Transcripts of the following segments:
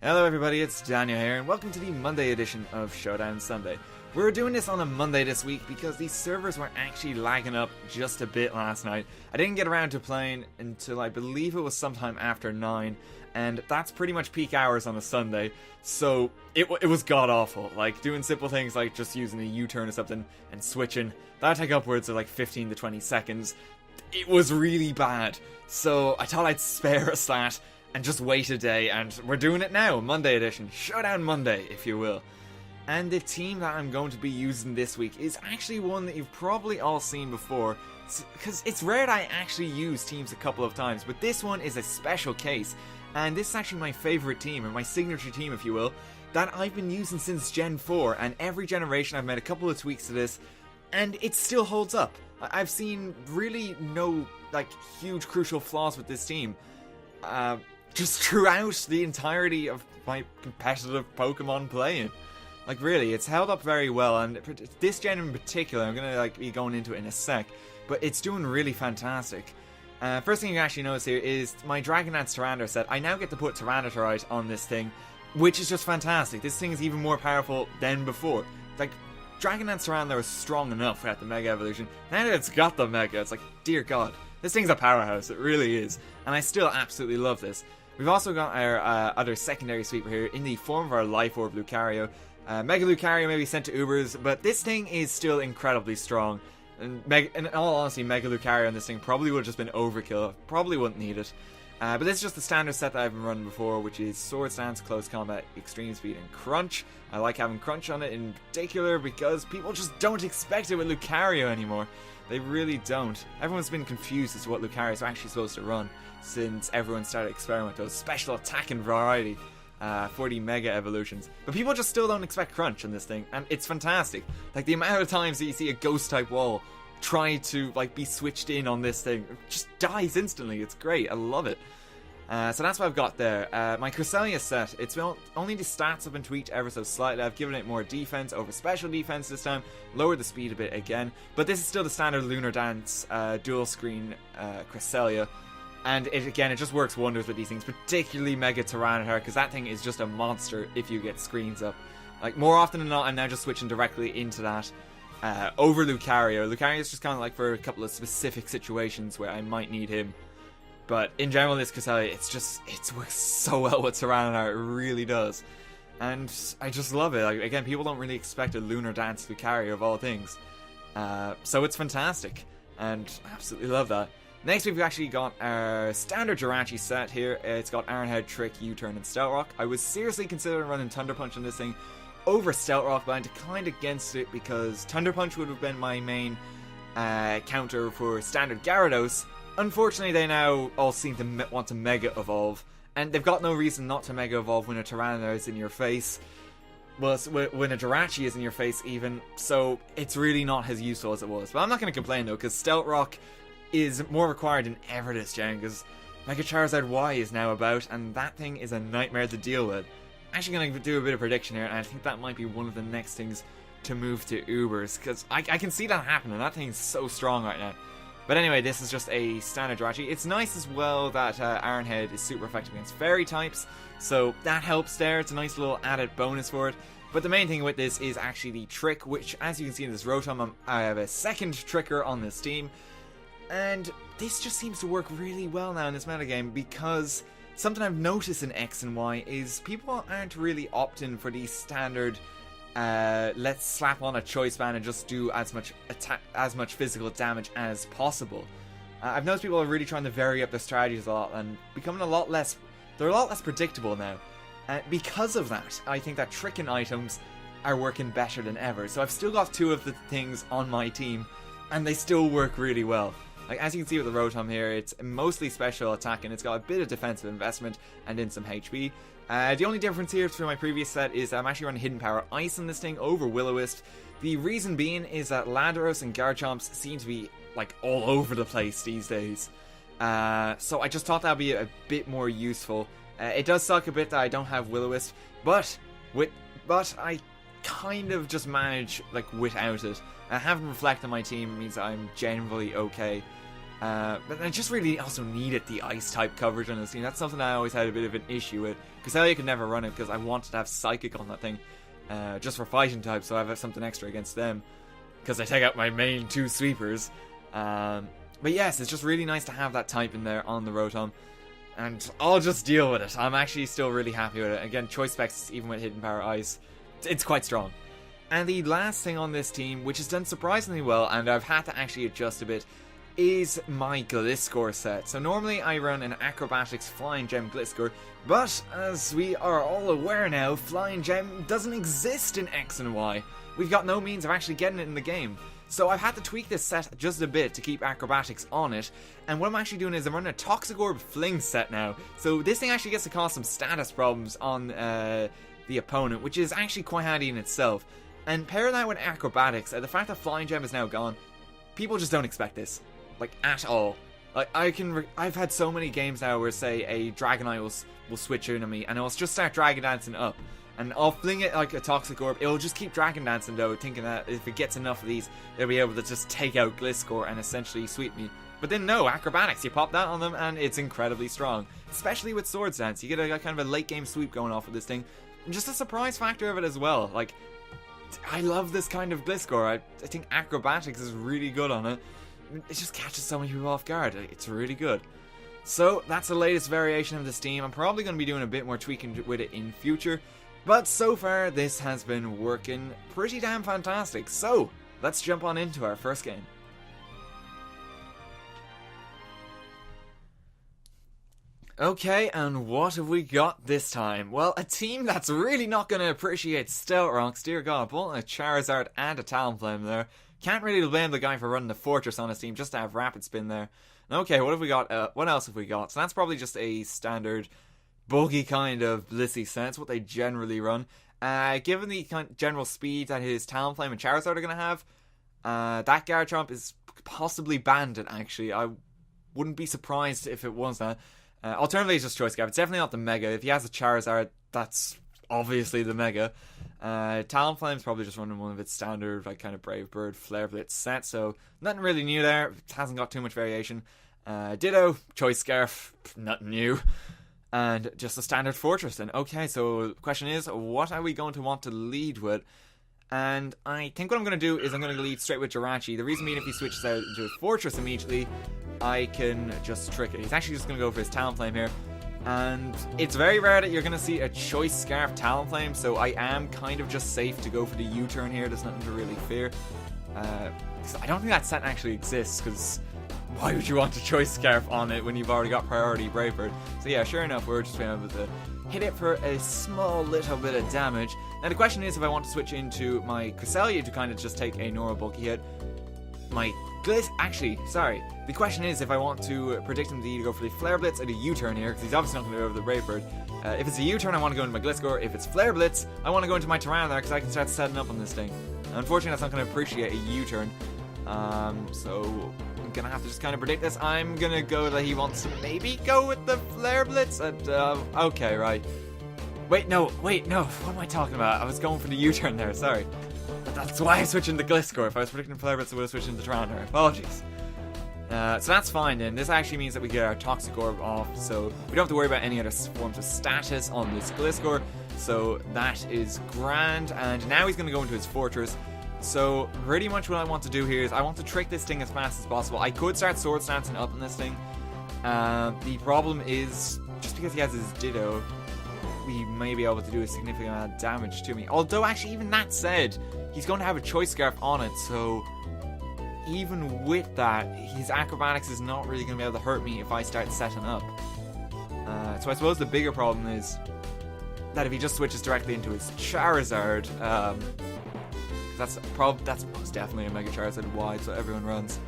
Hello everybody, it's Daniel here, and welcome to the Monday edition of Showdown Sunday. We're doing this on a Monday this week because these servers were actually lagging up just a bit last night. I didn't get around to playing until I believe it was sometime after 9, and that's pretty much peak hours on a Sunday, so it was god-awful. Like, doing simple things like just using a U-turn or something and switching, that'd take upwards of like 15 to 20 seconds. It was really bad, so I thought I'd spare a stat and just wait a day, and we're doing it now, Monday edition, Showdown Monday, if you will. And the team that I'm going to be using this week is actually one that you've probably all seen before, because it's rare that I actually use teams a couple of times, but this one is a special case, and this is actually my favourite team, or my signature team, if you will, that I've been using since Gen 4, and every generation I've made a couple of tweaks to this, and it still holds up. I've seen really no, like, huge crucial flaws with this team. Just throughout the entirety of my competitive Pokemon playing. Like, really, it's held up very well, and this gen in particular, I'm gonna be going into it in a sec, but it's doing really fantastic. First thing you can actually notice here is my Dragonlance Tyranitar set. I now get to put Tyranitarite on this thing, which is just fantastic. This thing is even more powerful than before. Like, Dragonlance Tyranitar was strong enough without the Mega Evolution. Now that it's got the Mega, it's like, dear God, this thing's a powerhouse, it really is. And I still absolutely love this. We've also got our other secondary sweeper here in the form of our Life Orb Lucario. Mega Lucario may be sent to Ubers, but this thing is still incredibly strong. And in all honesty, Mega Lucario on this thing probably would have just been overkill. Probably wouldn't need it. But this is just the standard set that I've been running before, which is Sword Stance, Close Combat, Extreme Speed, and Crunch. I like having Crunch on it in particular because people just don't expect it with Lucario anymore. They really don't. Everyone's been confused as to what Lucario is actually supposed to run since everyone started experimenting with those special attack and variety for the Mega Evolutions. But people just still don't expect Crunch on this thing, and it's fantastic. Like, the amount of times that you see a Ghost-type wall try to, like, be switched in on this thing, it just dies instantly. It's great. I love it. So that's what I've got there. My Cresselia set, it's only the stats have been tweaked ever so slightly. I've given it more defense over special defense this time, lowered the speed a bit again, but this is still the standard Lunar Dance dual screen Cresselia. And it just works wonders with these things, particularly Mega Tyranitar, because that thing is just a monster if you get screens up. Like, more often than not, I'm now just switching directly into that over Lucario. Lucario is just kind of like for a couple of specific situations where I might need him. But in general, this Cresselia, it works so well with Tyranitar, it really does. And I just love it. Like, again, people don't really expect a Lunar Dance Lucario of all things. So it's fantastic, and I absolutely love that. Next, we've actually got our standard Jirachi set here. It's got Iron Head, Trick, U-Turn, and Stealth Rock. I was seriously considering running Thunder Punch on this thing over Stealth Rock, but I'm declined against it because Thunder Punch would have been my main counter for standard Gyarados. Unfortunately, they now all seem to want to Mega Evolve, and they've got no reason not to Mega Evolve when a Tyranitar is in your face. Well, when a Jirachi is in your face even, so it's really not as useful as it was. But I'm not going to complain though, because Stealth Rock is more required than ever this gen, because Mega Charizard Y is now about, and that thing is a nightmare to deal with. I'm actually going to do a bit of prediction here, and I think that might be one of the next things to move to Ubers, because I can see that happening. That thing's so strong right now. But anyway, this is just a standard Jirachi. It's nice as well that Iron Head is super effective against Fairy types, so that helps there. It's a nice little added bonus for it. But the main thing with this is actually the Trick, which, as you can see in this Rotom, I have a second Tricker on this team. And this just seems to work really well now in this metagame, because something I've noticed in X and Y is people aren't really opting for the standard let's slap on a choice band and just do as much physical damage as possible. I've noticed people are really trying to vary up their strategies a lot and becoming they're a lot less predictable now. Because of that, I think that tricking items are working better than ever. So I've still got two of the things on my team, and they still work really well. Like, as you can see with the Rotom here, it's mostly special attack, and it's got a bit of defensive investment and in some HP. The only difference here from my previous set is I'm actually running Hidden Power Ice on this thing over Will-O-Wisp. The reason being is that Landorus and Garchomps seem to be, like, all over the place these days. So I just thought that would be a bit more useful. It does suck a bit that I don't have Will-O-Wisp, but I kind of just manage, like, without it. Having Reflect on my team means that I'm generally okay. But I just really also needed the Ice-type coverage on this team. That's something I always had a bit of an issue with. Cresselia could never run it because I wanted to have Psychic on that thing. Just for fighting type, so I have something extra against them. Because I take out my main 2 sweepers. But yes, it's just really nice to have that type in there on the Rotom. And I'll just deal with it. I'm actually still really happy with it. Again, choice specs, even with Hidden Power Ice, it's quite strong. And the last thing on this team, which has done surprisingly well, and I've had to actually adjust a bit, is my Gliscor set. So normally I run an Acrobatics Flying Gem Gliscor, but as we are all aware now, Flying Gem doesn't exist in X and Y. We've got no means of actually getting it in the game. So I've had to tweak this set just a bit to keep Acrobatics on it, and what I'm actually doing is I'm running a Toxic Orb Fling set now. So this thing actually gets to cause some status problems on the opponent, which is actually quite handy in itself. And pair that with Acrobatics, the fact that Flying Gem is now gone, people just don't expect this. Like, at all. Like, I've had so many games now where, say, a Dragonite will switch into me, and it'll just start Dragon Dancing up. And I'll fling it like a Toxic Orb. It'll just keep Dragon Dancing, though, thinking that if it gets enough of these, they'll be able to just take out Gliscor and essentially sweep me. But then, no, Acrobatics, you pop that on them, and it's incredibly strong. Especially with Swords Dance. You get a kind of a late-game sweep going off with this thing. And just a surprise factor of it as well. Like, I love this kind of Gliscor. I think Acrobatics is really good on it. It just catches so many people off guard. It's really good. So, that's the latest variation of this team. I'm probably going to be doing a bit more tweaking with it in future. But so far, this has been working pretty damn fantastic. So, let's jump on into our first game. Okay, and what have we got this time? Well, a team that's really not going to appreciate Stealth Rocks. Dear God, both a Charizard and a Talonflame there. Can't really blame the guy for running the Fortress on his team just to have Rapid Spin there. Okay, what have we got? What else have we got? So that's probably just a standard buggy kind of Blissey set. It's what they generally run. Given the general speed that his Talonflame and Charizard are going to have, that Garchomp is possibly banded, actually. I wouldn't be surprised if it was that. Alternatively, it's just Choice Scarf. It's definitely not the Mega. If he has a Charizard, that's obviously the Mega. Talonflame's probably just running one of its standard, like, kind of Brave Bird, Flare Blitz set, so nothing really new there. It hasn't got too much variation. Ditto, Choice Scarf, nothing new. And just a standard Fortress then. Okay, so the question is, what are we going to want to lead with? And I think what I'm going to do is I'm going to lead straight with Jirachi. The reason being, if he switches out into a Fortress immediately, I can just trick it. He's actually just going to go for his Talonflame here. And it's very rare that you're going to see a Choice Scarf Talonflame, so I am kind of just safe to go for the U-turn here. There's nothing to really fear. I don't think that set actually exists, because why would you want a Choice Scarf on it when you've already got priority Brave Bird? So yeah, sure enough, we're just being able to hit it for a small little bit of damage. Now the question is if I want to switch into my Cresselia to kind of just take a normal bulky hit. My the question is if I want to predict him to either go for the Flare Blitz or the U-turn here, because he's obviously not going to go over the Brave Bird. If it's a U-turn, I want to go into my Gliscor. If it's Flare Blitz, I want to go into my Tyranitar because I can start setting up on this thing. Unfortunately, that's not going to appreciate a U-turn. So I'm going to have to just kind of predict this. I'm going to go that he wants to maybe go with the Flare Blitz. And, okay, right. Wait, no. What am I talking about? I was going for the U-turn there, sorry. But that's why I'm switching to Gliscor. If I was predicting Flare Blitz, I would have switched into Tyranitar. Apologies. So that's fine then. This actually means that we get our Toxic Orb off, so we don't have to worry about any other forms of status on this Gliscor. So that is grand. And now he's going to go into his Fortress. So pretty much what I want to do here is I want to trick this thing as fast as possible. I could start Swords Dancing up on this thing. The problem is, just because he has his Ditto, he may be able to do a significant amount of damage to me. Although, actually, even that said, he's going to have a Choice Scarf on it, so even with that, his Acrobatics is not really going to be able to hurt me if I start setting up. So I suppose the bigger problem is that if he just switches directly into his Charizard, that's most definitely a Mega Charizard wide, so everyone runs.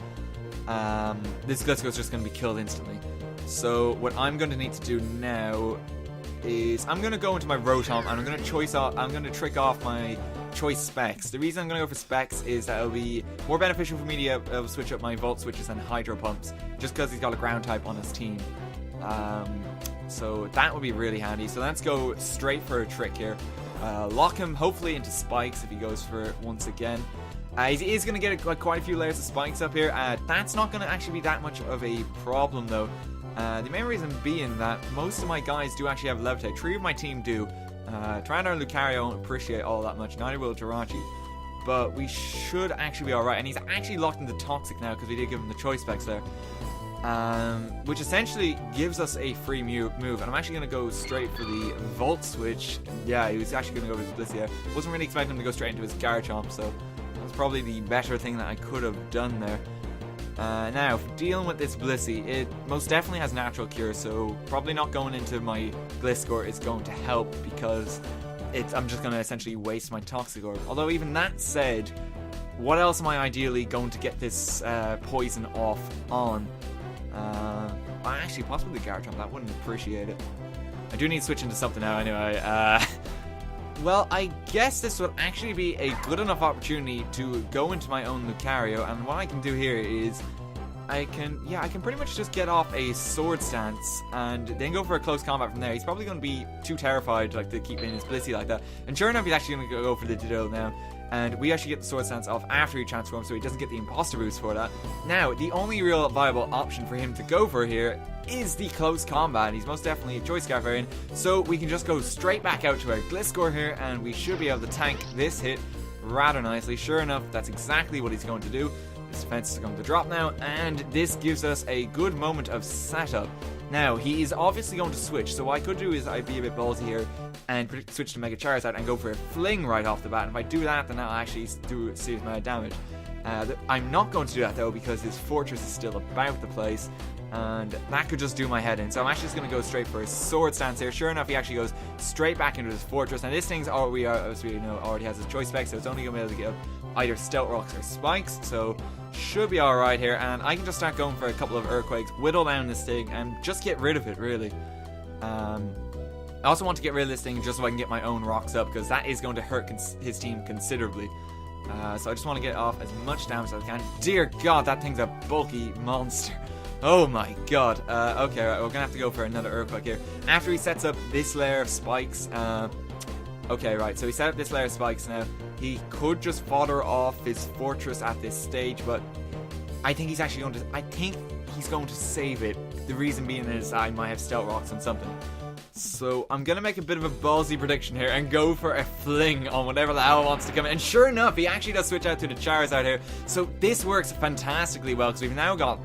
This Gliscor is just going to be killed instantly. So what I'm going to need to do now is I'm going to go into my Rotom and I'm going to trick off my Choice Specs. The reason I'm going to go for Specs is that it'll be more beneficial for me to switch up my Volt Switches and Hydro Pumps, just because he's got a ground type on his team. So that would be really handy. So let's go straight for a trick here. Lock him hopefully into Spikes if he goes for it once again. He is going to get like quite a few layers of spikes up here. That's not going to actually be that much of a problem though. The main reason being that most of my guys do actually have levitate. 3 of my team do. Tyranitar and Lucario won't appreciate all that much. Neither will Jirachi. But we should actually be alright. And he's actually locked into Toxic now because we did give him the choice specs there. Which essentially gives us a free move. And I'm actually going to go straight for the Volt Switch. Yeah, he was actually going to go with his Blissey there. Wasn't really expecting him to go straight into his Garchomp, so that's probably the better thing that I could have done there. Now, for dealing with this Blissey, it most definitely has Natural Cure, so probably not going into my Gliscor is going to help because I'm just going to essentially waste my Toxic Orb. Although even that said, what else am I ideally going to get this poison off on? Actually, possibly Garchomp, that wouldn't appreciate it. I do need to switch into something now anyway. Well, I guess this would actually be a good enough opportunity to go into my own Lucario, and what I can do here is I can pretty much just get off a Sword Stance and then go for a close combat from there. He's probably going to be too terrified like to keep in his Blissey like that, and sure enough he's actually going to go for the Ditto now, and we actually get the Sword Stance off after he transforms, so he doesn't get the Imposter Boost for that. Now, the only real viable option for him to go for here is the close combat. He's most definitely a Choice Scarf variant, so we can just go straight back out to our Gliscor here, and we should be able to tank this hit rather nicely. Sure enough, that's exactly what he's going to do. His defense is going to drop now, and this gives us a good moment of setup. Now, he is obviously going to switch, so what I could do is I'd be a bit ballsy here and switch to Mega Charizard and go for a Fling right off the bat. And if I do that, then I'll actually do a serious amount of damage. I'm not going to do that though because his Fortress is still about the place, and that could just do my head in. So I'm actually just going to go straight for his Sword Stance here. Sure enough, he actually goes straight back into his Fortress. Now this thing's already has his choice spec, so it's only going to be able to get either Stealth Rocks or Spikes, so should be alright here. And I can just start going for a couple of Earthquakes, whittle down this thing, and just get rid of it, really. I also want to get rid of this thing just so I can get my own rocks up, because that is going to hurt his team considerably. So I just want to get off as much damage as I can. Dear God, that thing's a bulky monster. Oh my God. Okay, right, we're going to have to go for another Earthquake here. After he sets up this layer of spikes, okay, right, so he set up this layer of spikes now. He could just fodder off his Fortress at this stage, but I think he's actually going to, save it. The reason being is I might have Stealth Rocks on something. So I'm going to make a bit of a ballsy prediction here and go for a Fling on whatever the hell wants to come in. And sure enough, he actually does switch out to the Charizard here. So this works fantastically well because we've now got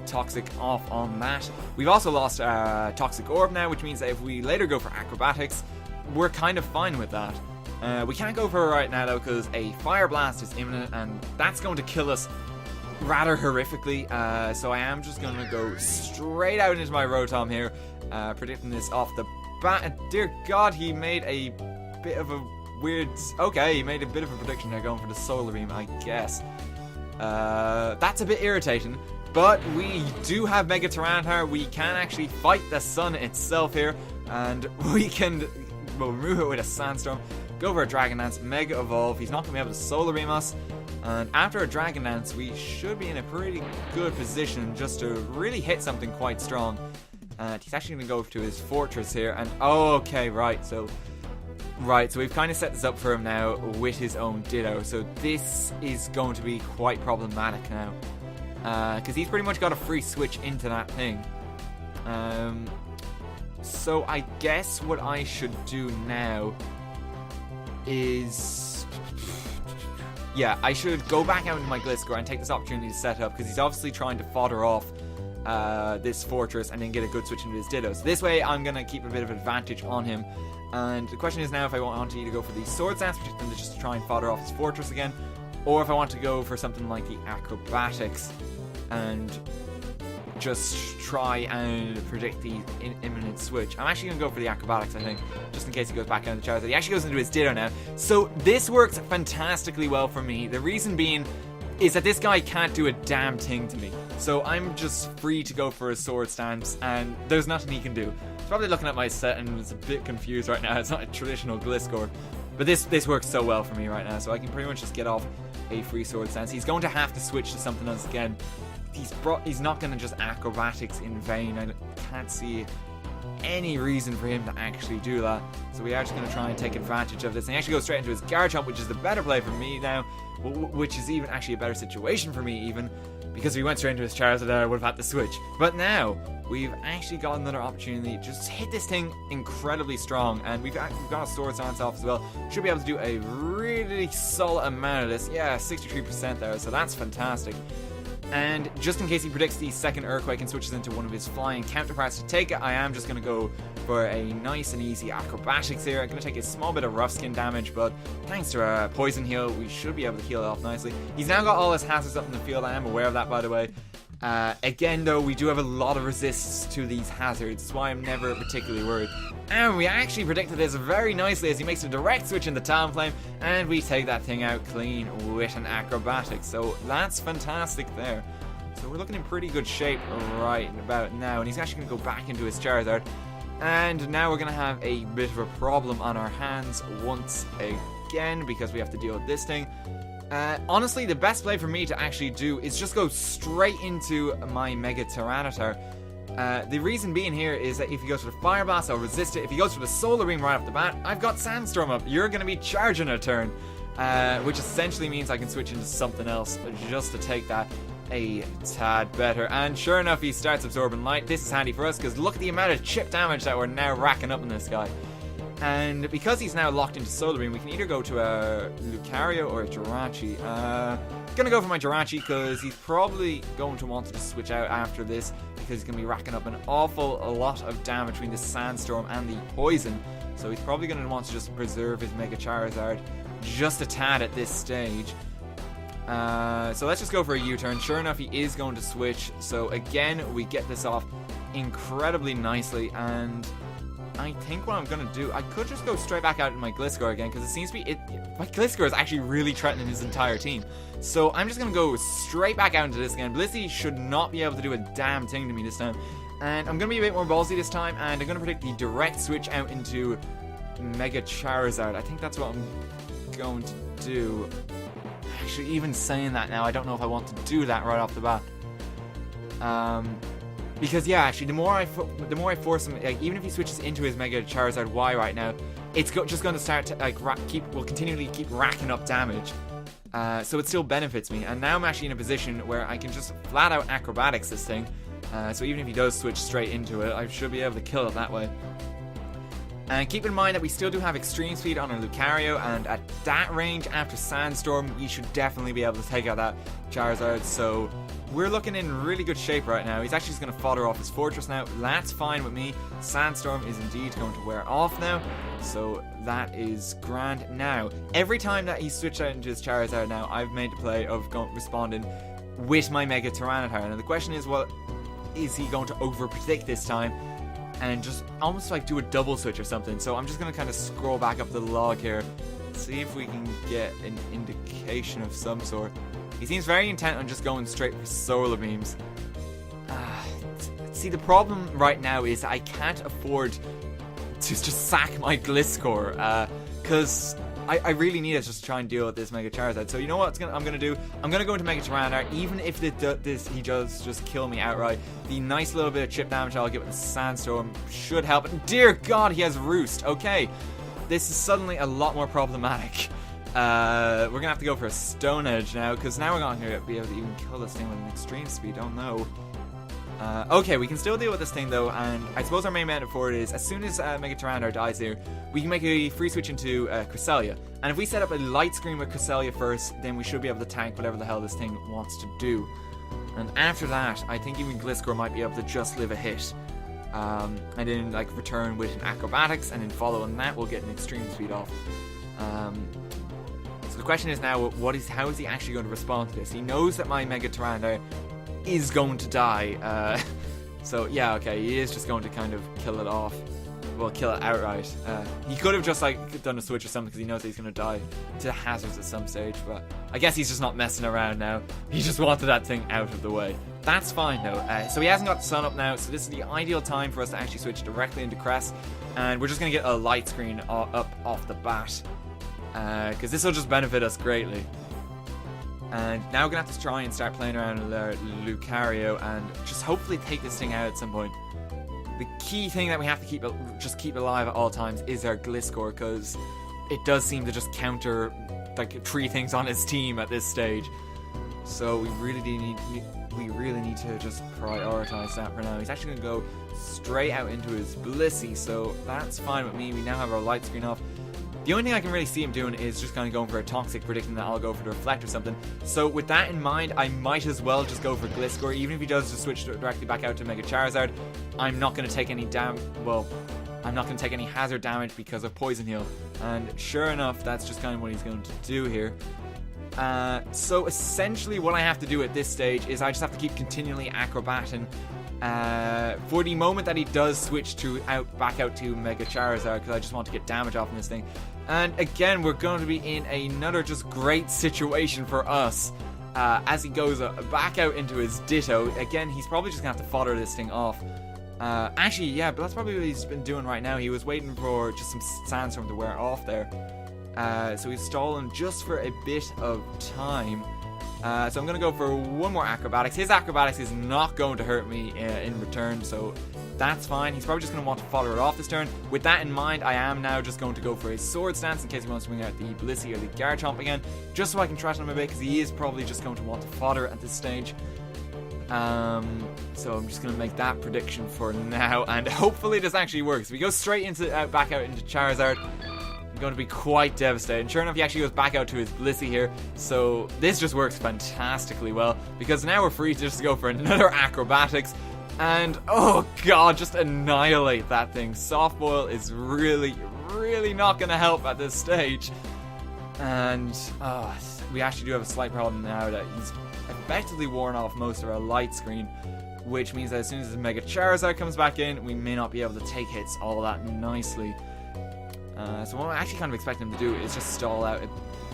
Toxic off on that. We've also lost Toxic Orb now, which means that if we later go for Acrobatics, we're kind of fine with that. We can't go for it right now though because a Fire Blast is imminent and that's going to kill us rather horrifically. So I am just going to go straight out into my Rotom here. Predicting this off the bat, and dear God, he made a bit of a weird... Okay, he made a bit of a prediction there going for the Solar Beam, I guess. That's a bit irritating, but we do have Mega Tyranitar. We can actually fight the sun itself here, and we'll remove it with a Sandstorm, go for a Dragon Dance, Mega Evolve. He's not going to be able to Solar Beam us, and after a Dragon Dance, we should be in a pretty good position just to really hit something quite strong. And he's actually going to go to his Fortress here, and okay, right, so we've kind of set this up for him now with his own Ditto, so this is going to be quite problematic now, because he's pretty much got a free switch into that thing. So I guess what I should do now is... yeah, I should go back out into my Gliscor and take this opportunity to set up, because he's obviously trying to fodder off this Fortress and then get a good switch into his Ditto. So this way I'm going to keep a bit of advantage on him. And the question is now if I want to either go for the Sword Stance, particularly just to try and fodder off his Fortress again, or if I want to go for something like the Acrobatics and just try and predict the imminent switch. I'm actually going to go for the Acrobatics, I think, just in case he goes back into the Charizard. He actually goes into his Ditto now. So this works fantastically well for me. The reason being is that this guy can't do a damn thing to me. So I'm just free to go for a Sword Stance, and there's nothing he can do. He's probably looking at my set and is a bit confused right now. It's not a traditional Gliscor. But this works so well for me right now, so I can pretty much just get off a free Sword Stance. He's going to have to switch to something else again. He's not going to just Acrobatics in vain. I can't see any reason for him to actually do that. So we are just going to try and take advantage of this. And he actually goes straight into his Garchomp, which is the better play for me now, which is even actually a better situation for me even, because if he went straight into his Charizard, I would have had to switch. But now, we've actually got another opportunity to just hit this thing incredibly strong, and we've got a Sword Dance off as well. Should be able to do a really solid amount of this. Yeah, 63% there, so that's fantastic. And just in case he predicts the second Earthquake and switches into one of his flying counterparts to take it, I am just going to go for a nice and easy Acrobatics here. I'm going to take a small bit of Rough Skin damage, but thanks to a Poison Heal, we should be able to heal it off nicely. He's now got all his hazards up in the field. I am aware of that, by the way. Again, though, we do have a lot of resists to these hazards, so I'm never particularly worried. And we actually predicted this very nicely as he makes a direct switch into Talonflame, and we take that thing out clean with an Acrobatics. So that's fantastic there. So we're looking in pretty good shape right about now, and he's actually going to go back into his Charizard. And now we're going to have a bit of a problem on our hands once again, because we have to deal with this thing. Honestly, the best play for me to actually do is just go straight into my Mega Tyranitar. The reason being here is that if he goes for the Fire Blast, I'll resist it. If he goes for the Solar Beam right off the bat, I've got Sandstorm up. You're going to be charging a turn, which essentially means I can switch into something else just to take that a tad better. And sure enough, he starts absorbing light. This is handy for us because look at the amount of chip damage that we're now racking up in this guy. And because he's now locked into Solar Beam, we can either go to a Lucario or a Jirachi. Gonna go for my Jirachi because he's probably going to want to just switch out after this, because he's gonna be racking up an awful lot of damage between the Sandstorm and the Poison. So he's probably gonna want to just preserve his Mega Charizard just a tad at this stage. So let's just go for a U-turn. Sure enough, he is going to switch. So again, we get this off incredibly nicely, and I think what I'm going to do, I could just go straight back out in my Gliscor again, because it seems to be, my Gliscor is actually really threatening his entire team. So I'm just going to go straight back out into this again. Blissey should not be able to do a damn thing to me this time. And I'm going to be a bit more ballsy this time, and I'm going to predict the direct switch out into Mega Charizard. I think that's what I'm going to do. Actually, even saying that now, I don't know if I want to do that right off the bat. Because yeah, actually, the more I force him, like, even if he switches into his Mega Charizard Y right now, it's just going to start to like will continually keep racking up damage. So it still benefits me. And now I'm actually in a position where I can just flat out Acrobatics this thing. So even if he does switch straight into it, I should be able to kill it that way. And keep in mind that we still do have Extreme Speed on our Lucario, and at that range after Sandstorm, we should definitely be able to take out that Charizard. So we're looking in really good shape right now. He's actually just going to fodder off his Fortress now. That's fine with me. Sandstorm is indeed going to wear off now, so that is grand. Now, every time that he switched out into his Charizard now, I've made the play of responding with my Mega Tyranitar. And the question is, well, is he going to over-predict this time and just almost like do a double switch or something? So I'm just going to kind of scroll back up the log here, see if we can get an indication of some sort. He seems very intent on just going straight for Solar Beams. See, the problem right now is I can't afford to just sack my Gliscor, because I really need to just try and deal with this Mega Charizard. So you know what I'm going to do? I'm going to go into Mega Tyranitar, even if he does just kill me outright. The nice little bit of chip damage I'll get with the Sandstorm should help. And dear God, he has Roost. Okay, this is suddenly a lot more problematic. We're going to have to go for a Stone Edge now, because now we're going to be able to even kill this thing with an Extreme Speed. Oh no. Okay, we can still deal with this thing though, and I suppose our main method for it is, as soon as Mega Tyranitar dies here, we can make a free switch into Cresselia. And if we set up a Light Screen with Cresselia first, then we should be able to tank whatever the hell this thing wants to do. And after that, I think even Gliscor might be able to just live a hit. And then like return with an Acrobatics, and then following that we'll get an Extreme Speed off. So the question is now, how is he actually going to respond to this? He knows that my Mega Tyranitar is going to die. So yeah, okay, he is just going to kind of kill it off. Well, kill it outright. He could have just like done a switch or something, because he knows that he's going to die to hazards at some stage, but I guess he's just not messing around now. He just wanted that thing out of the way. That's fine though. So he hasn't got the sun up now, so this is the ideal time for us to actually switch directly into Crest, and we're just going to get a Light Screen up off the bat, because this will just benefit us greatly. And now we're going to have to try and start playing around with our Lucario and just hopefully take this thing out at some point. The key thing that we have to keep alive at all times is our Gliscor, because it does seem to just counter like 3 things on his team at this stage. So we really need to just prioritize that for now. He's actually going to go straight out into his Blissey, so that's fine with me. We now have our light screen off. The only thing I can really see him doing is just kind of going for a Toxic, predicting that I'll go for the Reflect or something. So with that in mind, I might as well just go for Gliscor. Even if he does just switch directly back out to Mega Charizard, I'm not going to take any I'm not going to take any hazard damage because of Poison Heal. And sure enough, that's just kind of what he's going to do here. So essentially what I have to do at this stage is I just have to keep continually acrobating for the moment that he does switch back out to Mega Charizard, because I just want to get damage off in this thing. And again, we're going to be in another just great situation for us as he goes back out into his Ditto. Again, he's probably just going to have to fodder this thing off. Actually, yeah, but that's probably what he's been doing right now. He was waiting for just some Sandstorm to wear off there. So he's stalling just for a bit of time. So I'm going to go for one more Acrobatics. His Acrobatics is not going to hurt me in return, so that's fine. He's probably just going to want to follow it off this turn. With that in mind, I am now just going to go for a Sword Stance in case he wants to swing out the Blissey or the Garchomp again, just so I can trash him a bit, because he is probably just going to want to fodder at this stage. So I'm just going to make that prediction for now, and hopefully this actually works. If we go straight into back out into Charizard, I'm going to be quite devastated. And sure enough, he actually goes back out to his Blissey here, so this just works fantastically well, because now we're free to just go for another Acrobatics, and oh god, just annihilate that thing. Soft Boil is really not going to help at this stage. And we actually do have a slight problem now that he's effectively worn off most of our light screen, which means that as soon as the Mega Charizard comes back in, we may not be able to take hits all that nicely. So what I actually kind of expect him to do is just stall out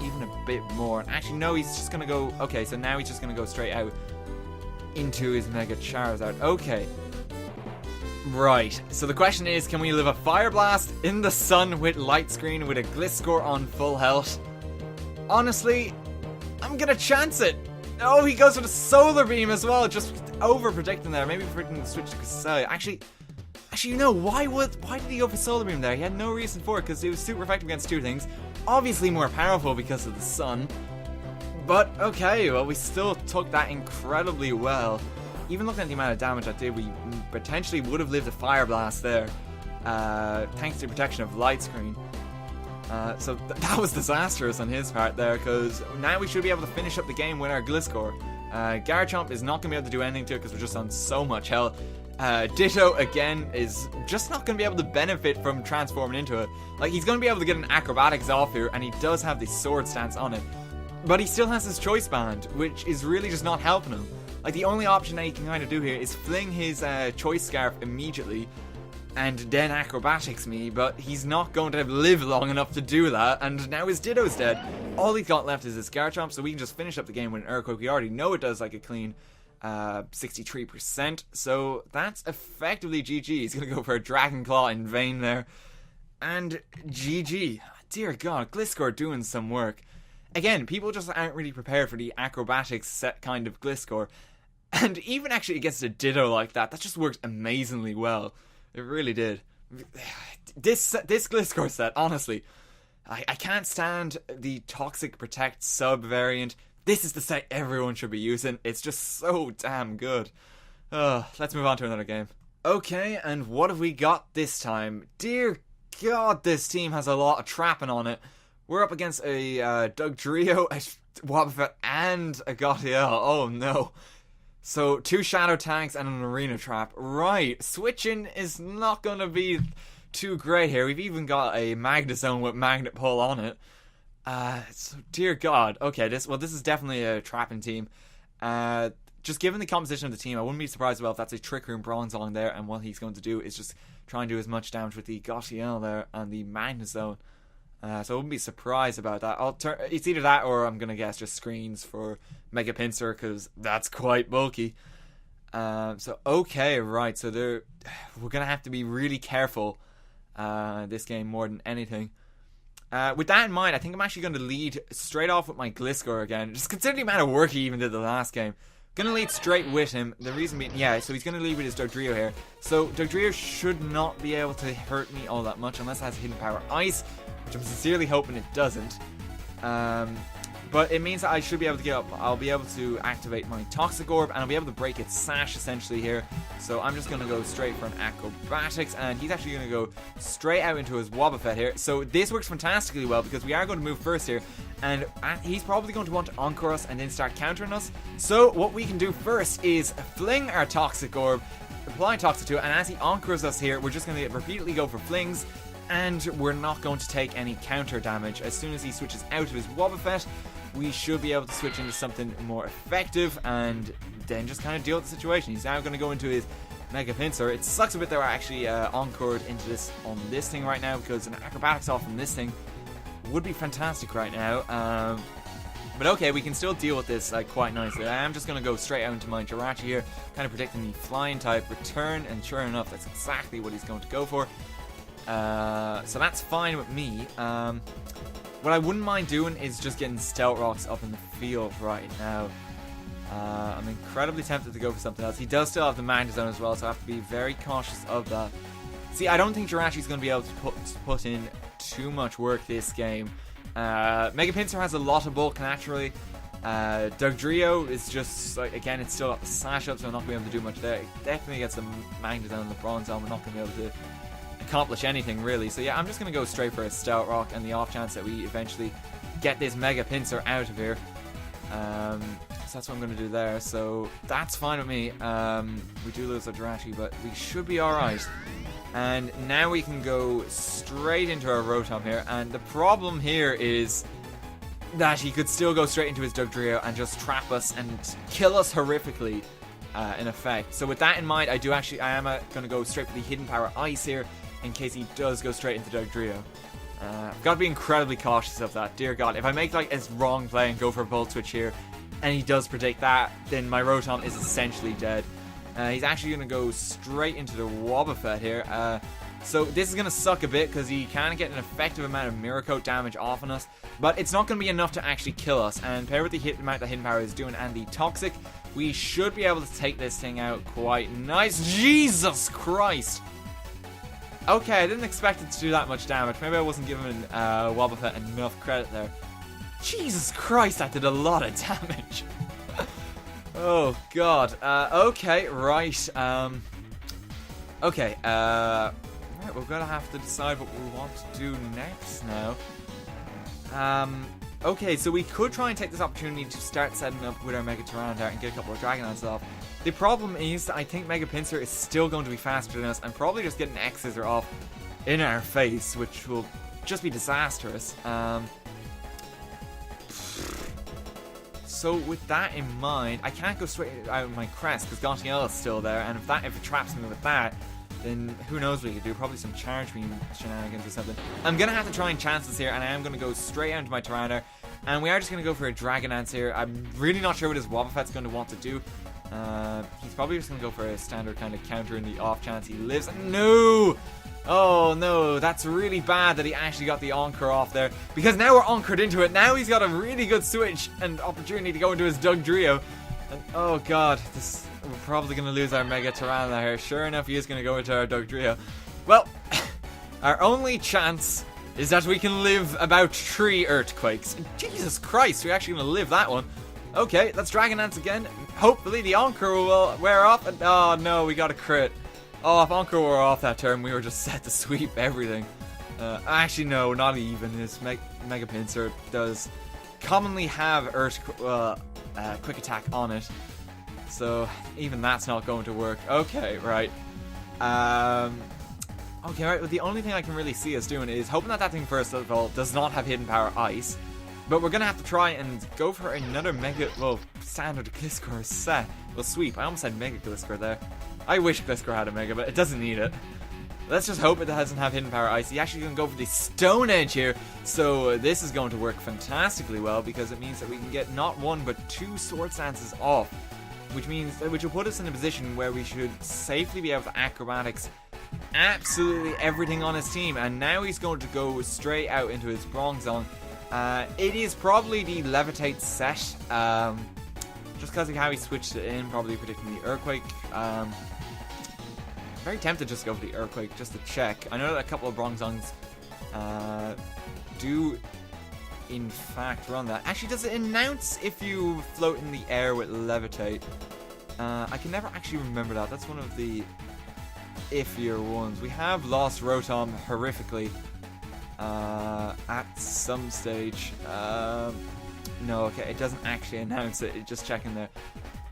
even a bit more. Actually, no, he's just going to go... Okay, so now he's just going to go straight out into his Mega Charizard. Okay. Right, so the question is, can we live a Fire Blast in the sun with light screen with a Gliscor on full health? Honestly, I'm going to chance it. Oh, he goes for the Solar Beam as well, just over-predicting there. Maybe predicting the switch to Castelia. Actually, you know, why did he go for Solar Beam there? He had no reason for it, because it was super effective against 2 things. Obviously more powerful because of the sun. But, okay, well, we still took that incredibly well. Even looking at the amount of damage I did, we potentially would have lived a Fire Blast there, thanks to the protection of Light Screen. So that was disastrous on his part there, because now we should be able to finish up the game with our Gliscor. Garchomp is not going to be able to do anything to it because we're just on so much health. Ditto, again, is just not going to be able to benefit from transforming into it. Like, he's going to be able to get an Acrobatics off here, and he does have the Sword Stance on it. But he still has his Choice Band, which is really just not helping him. Like, the only option that he can kind of do here is fling his Choice Scarf immediately, and then Acrobatics me, but he's not going to live long enough to do that, and now his Ditto's dead. All he's got left is his Garchomp, so we can just finish up the game with an Earthquake. We already know it does like a clean 63%, so that's effectively GG. He's going to go for a Dragon Claw in vain there, and GG. Dear God, Gliscor doing some work. Again, people just aren't really prepared for the Acrobatics set kind of Gliscor, and even actually against a Ditto like that just worked amazingly well. It really did. This Gliscor set, honestly, I can't stand the Toxic Protect sub variant. This is the set everyone should be using. It's just so damn good. Let's move on to another game. Okay, and what have we got this time? Dear God, this team has a lot of trapping on it. We're up against a Dugtrio, a Wobbuffet, and a Gotiel. Oh no. So, 2 Shadow Tanks and an Arena Trap. Right, switching is not going to be too great here. We've even got a Magnezone with Magnet Pull on it. So, dear God. Okay, this is definitely a trapping team. Just given the composition of the team, I wouldn't be surprised if that's a Trick Room Bronzong there, and what he's going to do is just try and do as much damage with the Gotiel there and the Magnezone. So I wouldn't be surprised about that. It's either that or I'm going to guess just screens for Mega Pinsir, because that's quite bulky. So, okay, right. So we're going to have to be really careful this game more than anything. With that in mind, I think I'm actually going to lead straight off with my Gliscor again. Just considering the amount of work he even did the last game. Gonna lead straight with him. The reason being, yeah, so he's gonna lead with his Dugtrio here. So Dugtrio should not be able to hurt me all that much unless it has hidden power ice, which I'm sincerely hoping it doesn't. But it means that I should be able to get up. I'll be able to activate my Toxic Orb, and I'll be able to break its sash essentially here. So I'm just going to go straight for an Acrobatics, and he's actually going to go straight out into his Wobbuffet here. So this works fantastically well because we are going to move first here, and he's probably going to want to Encore us and then start countering us. So what we can do first is fling our Toxic Orb, apply Toxic to it, and as he Encores us here, we're just going to repeatedly go for flings, and we're not going to take any counter damage. As soon as he switches out of his Wobbuffet, we should be able to switch into something more effective and then just kind of deal with the situation. He's now going to go into his Mega Pinsir. It sucks a bit that we're actually encored into this on this thing right now, because an Acrobatics off on this thing would be fantastic right now. But okay, we can still deal with this quite nicely. I am just going to go straight out into my Jirachi here, kind of predicting the flying type return, and sure enough, that's exactly what he's going to go for. So that's fine with me. What I wouldn't mind doing is just getting Stealth Rocks up in the field right now. I'm incredibly tempted to go for something else. He does still have the Magna Zone as well, so I have to be very cautious of that. See, I don't think Jirachi's going to be able to put in too much work this game. Mega Pinsir has a lot of bulk naturally. Dugtrio is just, like, again, it's still got the Sash up, so I'm not going to be able to do much there. It definitely gets the Magna Zone and the Bronze Zone. We're not going to be able to accomplish anything really. So yeah, I'm just going to go straight for a Stealth Rock, and the off chance that we eventually get this Mega Pinsir out of here. So that's what I'm going to do there. So that's fine with me. We do lose our Jirachi, but we should be alright. And now we can go straight into our Rotom here. And the problem here is that he could still go straight into his Dugtrio and just trap us and kill us horrifically, in effect. So with that in mind, I am going to go straight for the Hidden Power Ice here, in case he does go straight into Dugtrio. I've got to be incredibly cautious of that. Dear God, if I make like a wrong play and go for a Volt Switch here, and he does predict that, then my Rotom is essentially dead. He's actually going to go straight into the Wobbuffet here. So this is going to suck a bit, because he can get an effective amount of Mirror Coat damage off on us, but it's not going to be enough to actually kill us. And paired with the amount that Hidden Power is doing and the Toxic, we should be able to take this thing out quite nice. Jesus Christ! Okay, I didn't expect it to do that much damage. Maybe I wasn't giving Wobbuffet enough credit there. Jesus Christ, that did a lot of damage. Oh, God. Okay, right. Okay, right, we're gonna have to decide what we want to do next now. Okay, so we could try and take this opportunity to start setting up with our Mega Tyranitar and get a couple of Dragonlance off. The problem is that I think Mega Pinsir is still going to be faster than us, and probably just get an X-Scissor off in our face, which will just be disastrous. So with that in mind, I can't go straight out of my crest because Gautiel is still there, and if it traps me with that, then who knows what you could do. Probably some Charge Beam shenanigans or something. I'm going to have to try and chance this here, and I am going to go straight out into my Tyranitar, and we are just going to go for a Dragonlance here. I'm really not sure what his Wobbuffet's going to want to do. He's probably just going to go for a standard kind of counter in the off chance he lives. No! Oh no, that's really bad that he actually got the Encore off there, because now we're Encored into it. Now he's got a really good switch and opportunity to go into his Dugtrio. And oh god, we're probably going to lose our Mega Tyranitar here. Sure enough, he is going to go into our Dugtrio. Well, our only chance is that we can live about 3 Earthquakes. Jesus Christ, we're actually going to live that one. Okay, let's Dragonlance again. Hopefully the Encore will wear off. And oh no, we got a crit. Oh, if Encore were off that turn, we were just set to sweep everything. Actually, no, not even. This Mega Pinsir does commonly have Quick Attack on it. So, even that's not going to work. Okay, right. Okay, right. Well, the only thing I can really see us doing is hoping that thing, first of all, does not have Hidden Power Ice. But we're going to have to try and go for another standard Gliscor set. Well, sweep. I almost said Mega Gliscor there. I wish Gliscor had a Mega, but it doesn't need it. Let's just hope it doesn't have Hidden Power Ice. He actually going to go for the Stone Edge here. So this is going to work fantastically well, because it means that we can get not 1 but 2 Sword Stances off. Which will put us in a position where we should safely be able to Acrobatics absolutely everything on his team. And now he's going to go straight out into his Bronze Zone. It is probably the Levitate set. just because of how he switched it in, probably predicting the Earthquake. Very tempted just to go for the Earthquake, just to check. I know that a couple of Bronzongs do, in fact, run that. Actually, does it announce if you float in the air with Levitate? I can never actually remember that. That's one of the iffier ones. We have lost Rotom horrifically at some stage. No, okay, it doesn't actually announce it. It's just checking there.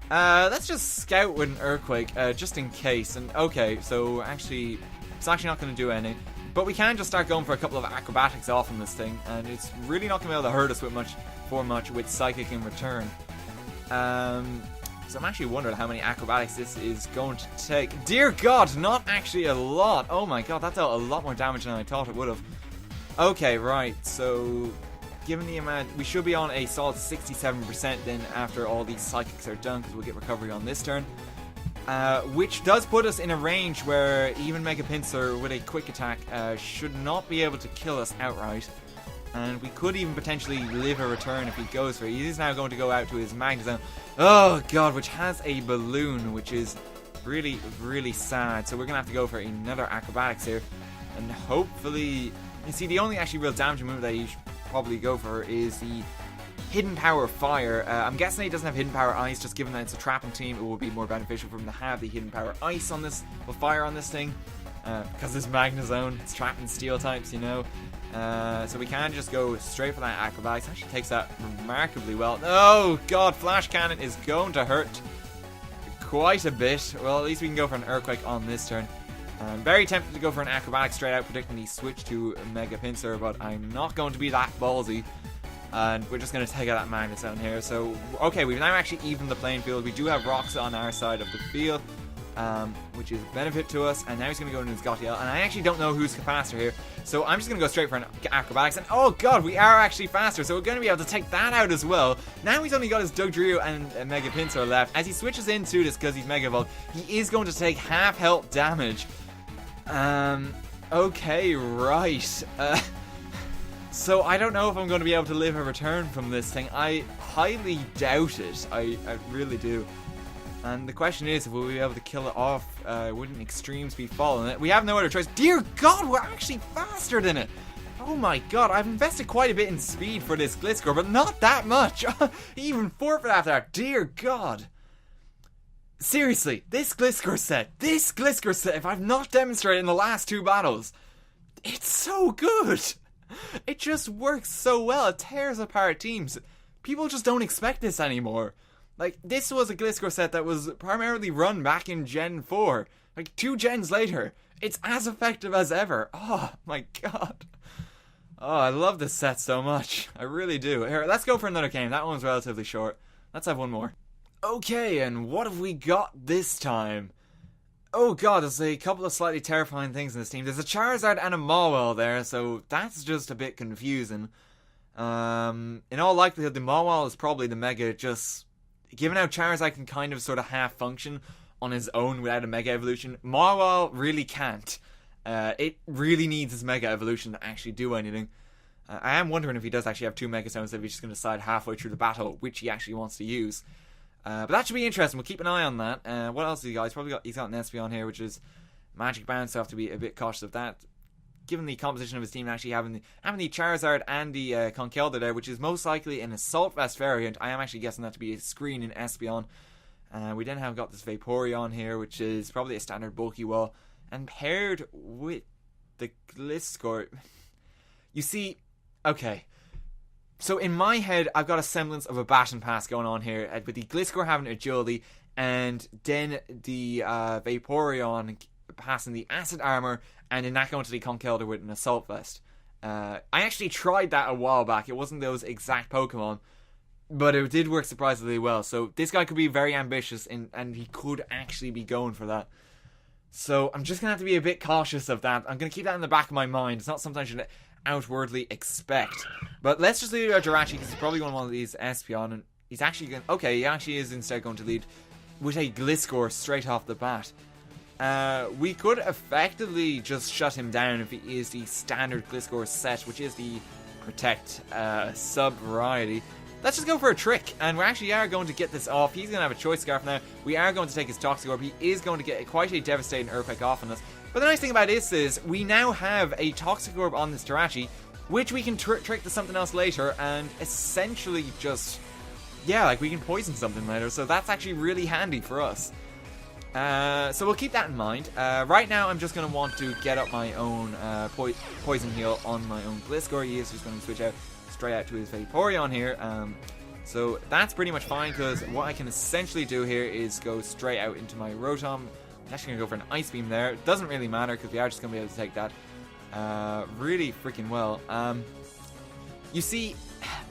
Let's just scout with an Earthquake, just in case. And okay, so actually, it's actually not going to do anything. But we can just start going for a couple of acrobatics off on this thing, and it's really not going to be able to hurt us with much with Psychic in return. So I'm actually wondering how many acrobatics this is going to take. Dear God, not actually a lot. Oh my God, that dealt a lot more damage than I thought it would have. Okay, right, so given the amount, we should be on a solid 67% then after all these Psychics are done, because we'll get recovery on this turn. Which does put us in a range where even Mega Pinsir with a quick attack should not be able to kill us outright. And we could even potentially live a return if he goes for it. He is now going to go out to his Magnezone. Oh God, which has a balloon, which is really, really sad. So we're going to have to go for another Acrobatics here. And hopefully, you see, the only actually real damaging move that you should probably go for is the Hidden Power Fire. I'm guessing he doesn't have Hidden Power Ice, just given that it's a trapping team, it will be more beneficial for him to have the Hidden Power Ice on this, or Fire on this thing, because it's Magnezone, it's trapping Steel types, you know. So we can just go straight for that Acrobatics. Actually takes that remarkably well. Oh God, Flash Cannon is going to hurt quite a bit. Well, at least we can go for an Earthquake on this turn. I'm very tempted to go for an Acrobatic straight out, predicting the switch to Mega Pinsir, but I'm not going to be that ballsy. And we're just going to take out that Magnezone here. So, okay, we've now actually evened the playing field. We do have rocks on our side of the field, which is a benefit to us. And now he's going to go into his Gotiel. And I actually don't know who's faster here. So I'm just going to go straight for an Acrobatics. And oh God, we are actually faster. So we're going to be able to take that out as well. Now he's only got his Dugtrio and Mega Pinsir left. As he switches into this because he's Mega Evolved, he is going to take half health damage. Okay, right. So I don't know if I'm going to be able to live a return from this thing. I highly doubt it. I really do. And the question is, if we'll be able to kill it off, wouldn't Extreme Speed fall on it? We have no other choice. Dear God, we're actually faster than it. Oh my God, I've invested quite a bit in speed for this Gliscor, but not that much. He even forfeit after that. Dear God. Seriously, this Gliscor set, if I've not demonstrated in the last two battles, it's so good. It just works so well. It tears apart teams. People just don't expect this anymore. Like, this was a Gliscor set that was primarily run back in Gen 4. Like, 2 gens later, it's as effective as ever. Oh, my God. Oh, I love this set so much. I really do. Here, let's go for another game. That one's relatively short. Let's have one more. Okay, and what have we got this time? Oh God, there's a couple of slightly terrifying things in this team. There's a Charizard and a Mawile there, so that's just a bit confusing. In all likelihood, the Mawile is probably the Mega, just given how Charizard can kind of sort of half function on his own without a Mega Evolution, Mawile really can't. It really needs his Mega Evolution to actually do anything. I am wondering if he does actually have 2 Mega Stones, if he's just going to decide halfway through the battle which he actually wants to use. But that should be interesting. We'll keep an eye on that. What else has he got? He's got an Espeon here, which is Magic Bounce, so I have to be a bit cautious of that. Given the composition of his team, actually having the Charizard and the Conkeldurr there, which is most likely an Assault Vest variant. I am actually guessing that to be a screen in Espeon. We then have got this Vaporeon here, which is probably a standard bulky wall. And paired with the Gliscor. You see, okay. So in my head, I've got a semblance of a Baton Pass going on here, with the Gliscor having agility, and then the Vaporeon passing the Acid Armor, and then that going to the Conkeldurr with an Assault Vest. I actually tried that a while back. It wasn't those exact Pokemon, but it did work surprisingly well. So this guy could be very ambitious, and he could actually be going for that. So I'm just going to have to be a bit cautious of that. I'm going to keep that in the back of my mind. It's not something I should outwardly expect. But let's just lead our Jirachi, because he's probably going to want these Espeon, and he's actually going... Okay, he actually is instead going to lead with a Gliscor straight off the bat. We could effectively just shut him down if he is the standard Gliscor set, which is the Protect sub-variety. let's just go for a trick. And we actually are going to get this off. He's going to have a Choice Scarf now. We are going to take his Toxic Orb. He is going to get quite a devastating Earthquake off on us. But the nice thing about this is we now have a Toxic Orb on this Jirachi, which we can trick to something else later and essentially just, yeah, like we can poison something later. So that's actually really handy for us. So we'll keep that in mind. Right now I'm just going to want to get up my own Poison Heal on my own Gliscor. He is just going to switch out straight out to his Vaporeon here. So that's pretty much fine, because what I can essentially do here is go straight out into my Rotom. I'm actually going to go for an Ice Beam there. It doesn't really matter because we are just going to be able to take that really freaking well. You see,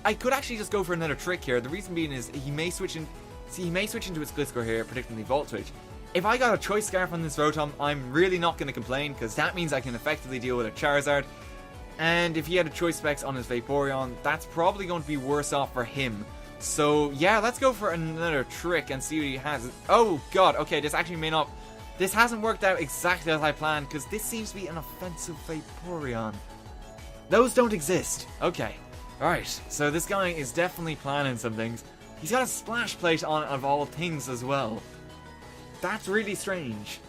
I could actually just go for another trick here. The reason being is he may switch in. See, he may switch into his Gliscor here, predicting the Volt Switch. If I got a Choice Scarf on this Rotom, I'm really not going to complain, because that means I can effectively deal with a Charizard. And if he had a Choice Specs on his Vaporeon, that's probably going to be worse off for him. So yeah, let's go for another trick and see what he has. Oh god, okay, this actually may not... This hasn't worked out exactly as I planned, because this seems to be an offensive Vaporeon. Those don't exist. Okay, alright, so this guy is definitely planning some things. He's got a Splash Plate on, of all things, as well. That's really strange.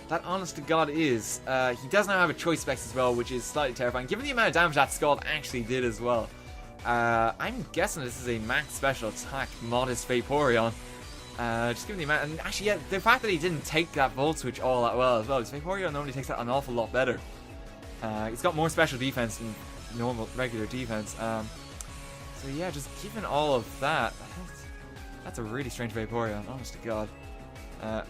That, honest to God, is. He does now have a Choice Specs as well, which is slightly terrifying, given the amount of damage that Scald actually did as well. I'm guessing this is a max special attack modest Vaporeon. Just given the amount, and actually, yeah, the fact that he didn't take that Volt Switch all that well as well. His Vaporeon normally takes that an awful lot better. He's got more special defense than normal, regular defense. So yeah, just given all of that, that's a really strange Vaporeon, honest to God.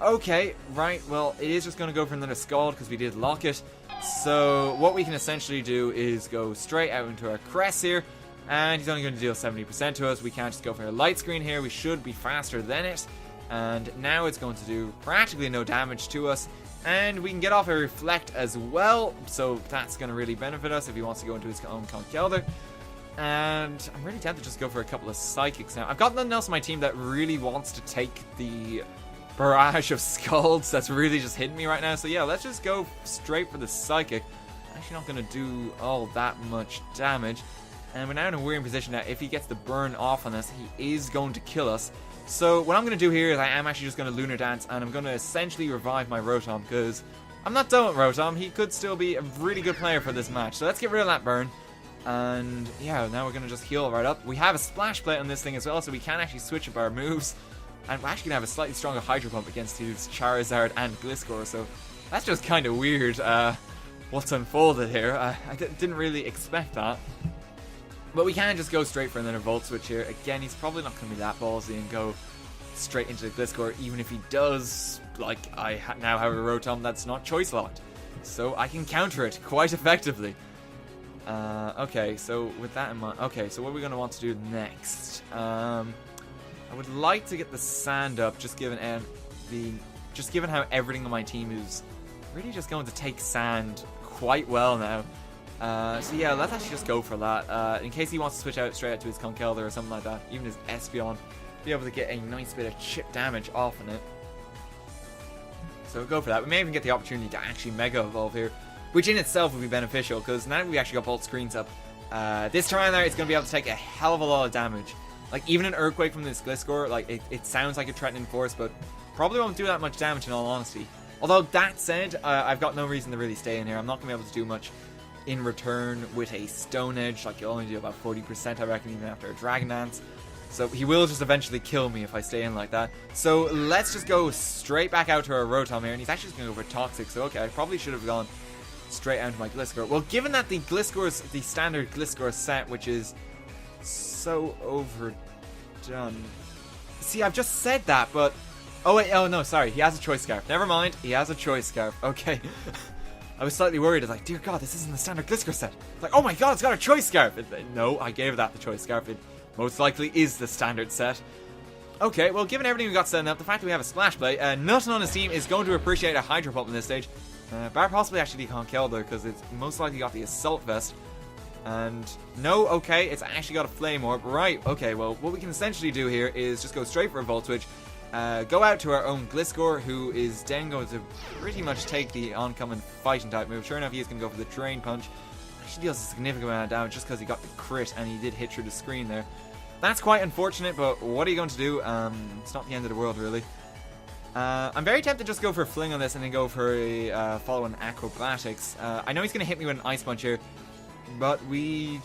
Okay, right, well, it is just going to go for another Scald because we did lock it. So what we can essentially do is go straight out into our Crest here, and he's only going to deal 70% to us. We can't just go for a Light Screen here. We should be faster than it. And now it's going to do practically no damage to us. And we can get off a Reflect as well, so that's going to really benefit us if he wants to go into his own Conkeldurr. And I'm really tempted to just go for a couple of Psychics now. I've got nothing else on my team that really wants to take the barrage of Scalds that's really just hitting me right now. So yeah, let's just go straight for the Psychic. Actually not going to do all that much damage. And we're now in a weird position that if he gets the burn off on us, he is going to kill us. So what I'm going to do here is I am actually just going to Lunar Dance, and I'm going to essentially revive my Rotom, because I'm not done with Rotom. He could still be a really good player for this match. So let's get rid of that burn. And yeah, now we're going to just heal right up. We have a Splash Plate on this thing as well, so we can actually switch up our moves. And we're actually going to have a slightly stronger Hydro Pump against his Charizard and Gliscor, so that's just kind of weird what's unfolded here. I didn't really expect that. But we can just go straight for another Volt Switch here. Again, he's probably not going to be that ballsy and go straight into the Gliscor, even if he does. Like, I now have a Rotom that's not Choice Locked, so I can counter it quite effectively. Okay, so with that in mind, okay, so what are we going to want to do next? I would like to get the Sand up, just given how everything on my team is really just going to take Sand quite well now. So yeah, let's actually just go for that. In case he wants to switch out straight out to his Conkeldurr or something like that, even his Espeon, be able to get a nice bit of chip damage off on it. So go for that. We may even get the opportunity to actually Mega Evolve here, which in itself would be beneficial, because now that we actually got both screens up, this Tyranitar is going to be able to take a hell of a lot of damage. Like, even an Earthquake from this Gliscor, like, it sounds like a threatening force, but probably won't do that much damage in all honesty. Although, that said, I've got no reason to really stay in here. I'm not going to be able to do much in return with a Stone Edge. Like, you'll only do about 40%, I reckon, even after a Dragon Dance. So he will just eventually kill me if I stay in like that. So let's just go straight back out to our Rotom here, and he's actually just going to go for Toxic. So okay, I probably should have gone straight out to my Gliscor. Well, given that the Gliscor's the standard Gliscor set, which is so overdone. See, I've just said that, but oh wait, oh no, sorry, he has a Choice Scarf. Never mind, he has a Choice Scarf. Okay. I was slightly worried. I was like, dear God, this isn't the standard Gliscor set. It's like, oh my God, it's got a Choice Scarf. No, I gave that the Choice Scarf. It most likely is the standard set. Okay, well, given everything we got set up, the fact that we have a Splash Plate, nothing on his team is going to appreciate a Hydro Pump in this stage. Bar possibly actually the Conkeldurr, because it's most likely got the Assault Vest. And no, okay, it's actually got a Flame Orb. Right, okay, well, what we can essentially do here is just go straight for a Volt Switch, go out to our own Gliscor, who is then going to pretty much take the oncoming Fighting type move. Sure enough, he's going to go for the Drain Punch. Actually deals a significant amount of damage just because he got the crit and he did hit through the screen there. that's quite unfortunate, but what are you going to do? It's not the end of the world, really. I'm very tempted to just go for a Fling on this and then go for a follow-on Acrobatics. I know he's going to hit me with an Ice Punch here, but we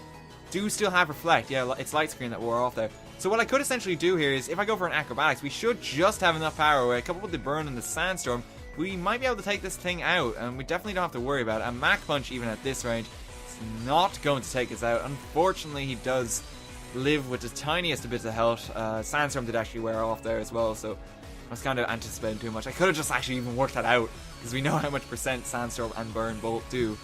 do still have Reflect. Yeah, it's Light Screen that wore off there. So what I could essentially do here is, if I go for an Acrobatics, we should just have enough power where, coupled with the Burn and the Sandstorm, we might be able to take this thing out, and we definitely don't have to worry about it. A Mach Punch, even at this range, is not going to take us out. Unfortunately, he does live with the tiniest of bits of health. Sandstorm did actually wear off there as well, so I was kind of anticipating too much. I could have just actually even worked that out, because we know how much percent Sandstorm and Burn both do.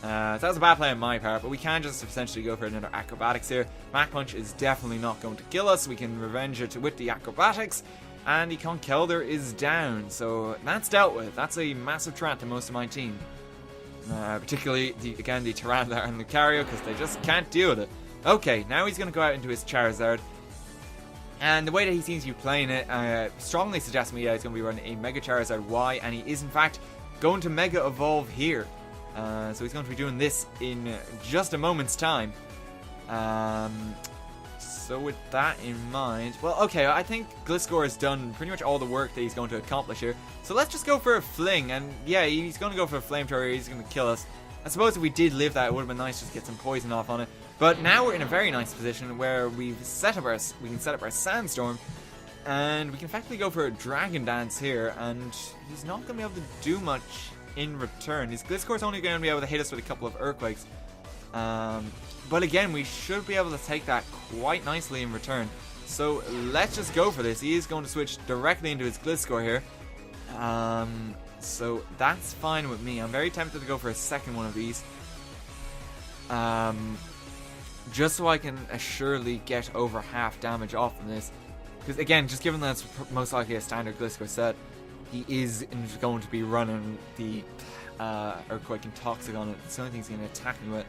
So that was a bad play on my part, but we can just essentially go for another Acrobatics here. Mach Punch is definitely not going to kill us. We can revenge it with the Acrobatics, and the Conkeldurr is down, so that's dealt with. That's a massive threat to most of my team. Particularly, again, the Tyranitar and Lucario, because they just can't deal with it. Okay, now he's going to go out into his Charizard. And the way that he seems to be playing it strongly suggests to me that he's going to be running a Mega Charizard Y, and he is, in fact, going to Mega Evolve here. So he's going to be doing this in just a moment's time. So with that in mind, well, okay, I think Gliscor has done pretty much all the work that he's going to accomplish here. So let's just go for a Fling, and yeah, he's going to go for a Flamethrower. He's going to kill us. I suppose if we did live that, it would have been nice just to get some poison off on it. But now we're in a very nice position where we can set up our Sandstorm, and we can effectively go for a Dragon Dance here, and he's not going to be able to do much in return. His Gliscor's only going to be able to hit us with a couple of Earthquakes. But again, we should be able to take that quite nicely in return. So let's just go for this. He is going to switch directly into his Gliscor here. So that's fine with me. I'm very tempted to go for a second one of these. Just so I can assuredly get over half damage off from this. Because again, just given that it's most likely a standard Gliscor set, he is going to be running the Earthquake and Toxic on it. It's the only thing he's going to attack me with.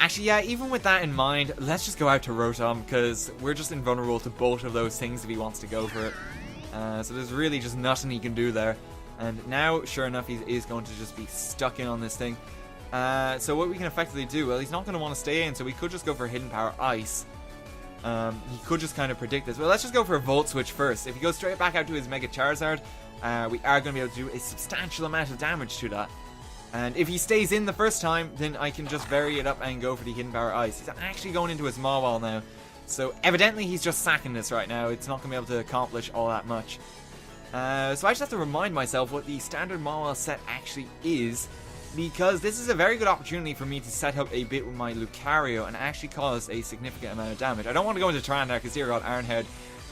Actually, yeah, even with that in mind, let's just go out to Rotom, because we're just invulnerable to both of those things if he wants to go for it. So there's really just nothing he can do there. And now, sure enough, he is going to just be stuck in on this thing. So what we can effectively do, well, he's not going to want to stay in, so we could just go for Hidden Power Ice. He could just kind of predict this. Well, let's just go for a Volt Switch first. If he goes straight back out to his Mega Charizard, we are going to be able to do a substantial amount of damage to that. And if he stays in the first time, then I can just vary it up and go for the Hidden Power Ice. He's actually going into his Mawile now. So evidently he's just sacking this right now. It's not going to be able to accomplish all that much. So I just have to remind myself what the standard Mawile set actually is, because this is a very good opportunity for me to set up a bit with my Lucario and actually cause a significant amount of damage. I don't want to go into Tyranitar because Zero God, Ironhead,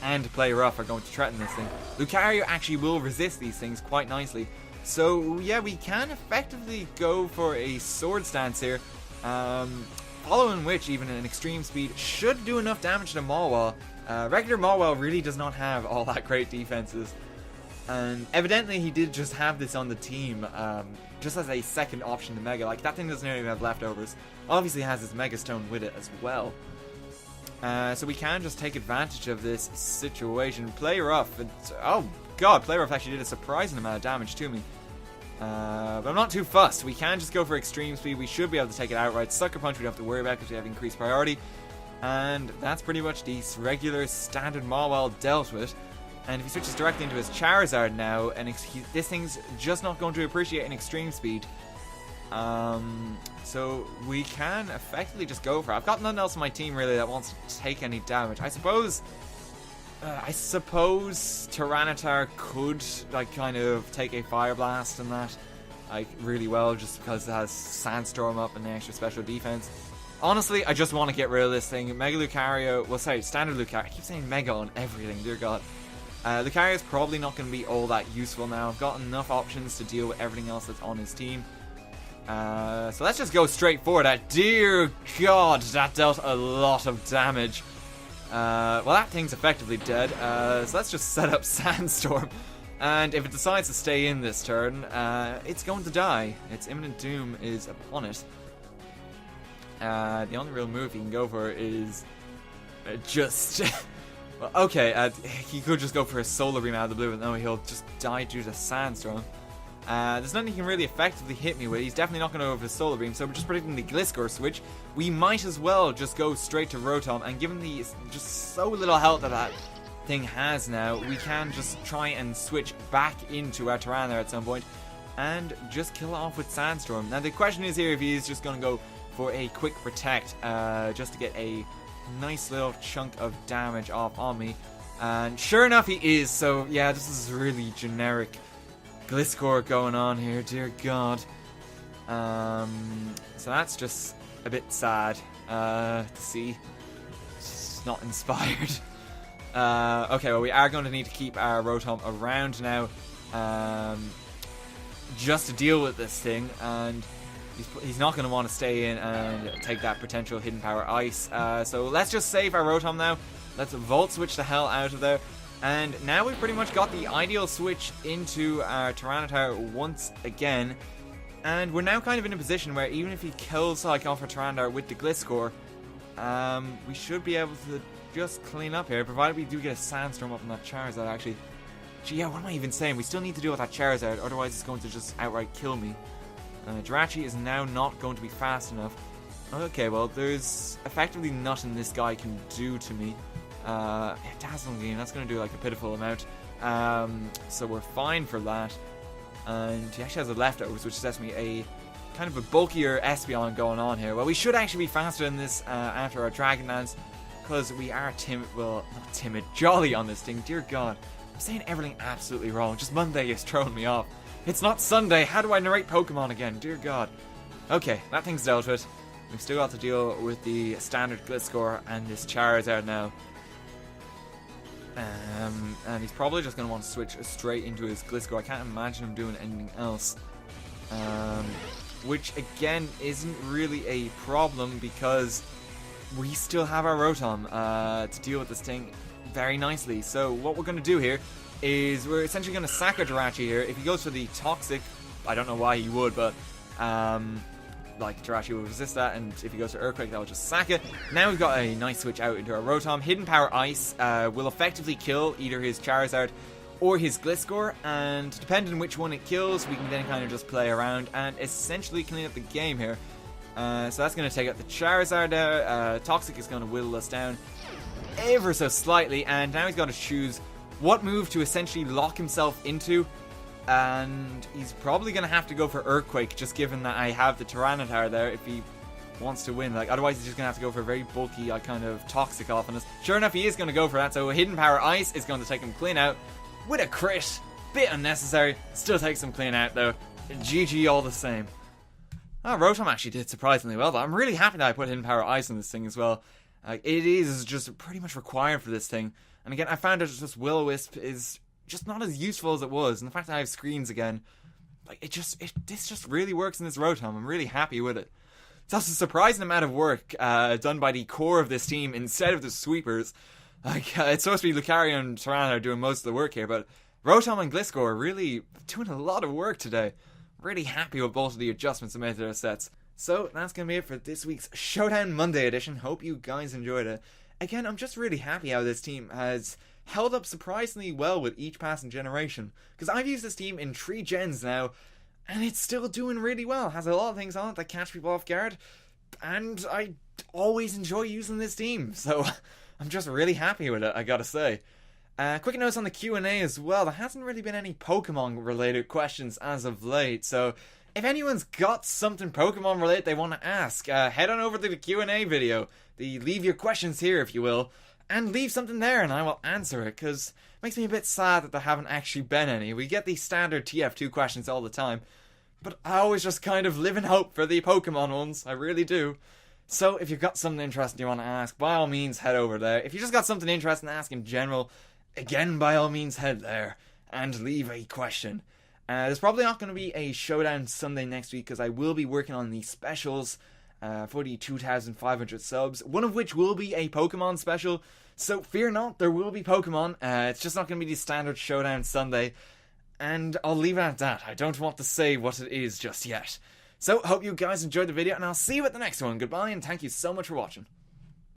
and Play Rough are going to threaten this thing. Lucario actually will resist these things quite nicely. So yeah, we can effectively go for a Sword Stance here, following which even an Extreme Speed should do enough damage to Mawile. Regular Mawile really does not have all that great defenses, and evidently he did just have this on the team just as a second option to Mega. Like, that thing doesn't even have leftovers. Obviously has his Mega Stone with it as well. So we can just take advantage of this situation. Play Rough. Oh god, Play Rough actually did a surprising amount of damage to me. But I'm not too fussed. We can just go for Extreme Speed. We should be able to take it outright. Sucker Punch we don't have to worry about because we have increased priority. And that's pretty much the regular standard Mawile dealt with. And if he switches directly into his Charizard now, and this thing's just not going to appreciate an Extreme Speed. So we can effectively just go for it. I've got nothing else on my team really that wants to take any damage. I suppose Tyranitar could like kind of take a Fire Blast and that like really well, just because it has Sandstorm up and the extra special defense. Honestly, I just want to get rid of this thing. Mega Lucario, well, sorry, standard Lucario. I keep saying Mega on everything, dear God. Lucario is probably not going to be all that useful now. I've got enough options to deal with everything else that's on his team. So let's just go straight for that. Dear God, that dealt a lot of damage. Well, that thing's effectively dead. So let's just set up Sandstorm. And if it decides to stay in this turn, it's going to die. Its imminent doom is upon it. The only real move he can go for is just... well, okay, he could just go for a Solar Beam out of the blue, but no, he'll just die due to Sandstorm. There's nothing he can really effectively hit me with. He's definitely not going to go over the Solar Beam, so we're just predicting the Gliscor switch. We might as well just go straight to Rotom, and given the just so little health that thing has now, we can just try and switch back into our Tyranitar at some point and just kill it off with Sandstorm. Now the question is here if he's just going to go for a quick protect just to get a nice little chunk of damage off on me, and sure enough he is. So yeah, this is really generic Gliscor going on here, dear god. So that's just a bit sad to see. It's not inspired. Okay, well we are going to need to keep our Rotom around now just to deal with this thing, and he's not going to want to stay in and take that potential hidden power ice. So let's just save our Rotom now. Let's Volt Switch the hell out of there. And now we've pretty much got the ideal switch into our Tyranitar once again. And we're now kind of in a position where even if he kills off our Tyranitar with the Gliscor, we should be able to just clean up here, provided we do get a Sandstorm up on that Charizard actually. Gee, yeah, what am I even saying? We still need to deal with that Charizard, otherwise it's going to just outright kill me. Jirachi is now not going to be fast enough. Okay, well, there's effectively nothing this guy can do to me. Dazzling Gleam, that's going to do like a pitiful amount. So we're fine for that. And he actually has a leftovers, which sets me a kind of a bulkier Espeon going on here. Well, we should actually be faster than this after our Dragon Dance, because we are jolly on this thing. Dear god, I'm saying everything absolutely wrong. Just Monday is throwing me off. It's not Sunday. How do I narrate Pokemon again? Dear god. Okay, that thing's dealt with. We've still got to deal with the standard Gliscor and this Charizard now. And he's probably just going to want to switch straight into his Gliscor. I can't imagine him doing anything else. Which, again, isn't really a problem because we still have our Rotom to deal with this thing very nicely. So what we're going to do here is we're essentially going to sack our Jirachi here. If he goes for the Toxic, I don't know why he would, but like Jirachi will resist that, and if he goes for Earthquake, that will just sack it. Now we've got a nice switch out into our Rotom. Hidden Power Ice will effectively kill either his Charizard or his Gliscor, and depending on which one it kills, we can then kind of just play around and essentially clean up the game here. So that's going to take out the Charizard there. Toxic is going to whittle us down ever so slightly, and now he's got to choose what move to essentially lock himself into. And he's probably going to have to go for Earthquake, just given that I have the Tyranitar there if he wants to win. Like, otherwise he's just going to have to go for a very bulky kind of Toxic off on us. Sure enough, he is going to go for that, so a Hidden Power Ice is going to take him clean out with a crit. Bit unnecessary. Still takes him clean out, though. GG all the same. Oh, Rotom actually did surprisingly well, though. I'm really happy that I put Hidden Power Ice on this thing as well. It is just pretty much required for this thing. And again, I found out just Will-O-Wisp is just not as useful as it was, and the fact that I have screens again, like this just really works in this Rotom. I'm really happy with it. It's also a surprising amount of work done by the core of this team instead of the sweepers. Like it's supposed to be Lucario and Tyranitar doing most of the work here, but Rotom and Gliscor are really doing a lot of work today. Really happy with both of the adjustments I made to their sets. So that's gonna be it for this week's Showdown Monday edition. Hope you guys enjoyed it. Again, I'm just really happy how this team has held up surprisingly well with each passing generation, because I've used this team in 3 gens now and it's still doing really well. It has a lot of things on it that catch people off guard, and I always enjoy using this team, so I'm just really happy with it, I gotta say. Quick notes on the Q&A as well. There hasn't really been any Pokemon related questions as of late, so if anyone's got something Pokemon related they want to ask, head on over to the Q&A video. Leave your questions here, if you will, and leave something there and I will answer it, because it makes me a bit sad that there haven't actually been any. We get these standard TF2 questions all the time, but I always just kind of live in hope for the Pokemon ones. I really do. So if you've got something interesting you want to ask, by all means head over there. If you just got something interesting to ask in general, again, by all means head there and leave a question. There's probably not going to be a Showdown Sunday next week, because I will be working on the specials for the 2,500 subs, one of which will be a Pokemon special. So fear not, there will be Pokemon. It's just not going to be the standard Showdown Sunday, and I'll leave it at that. I don't want to say what it is just yet. So hope you guys enjoyed the video, and I'll see you at the next one. Goodbye, and thank you so much for watching.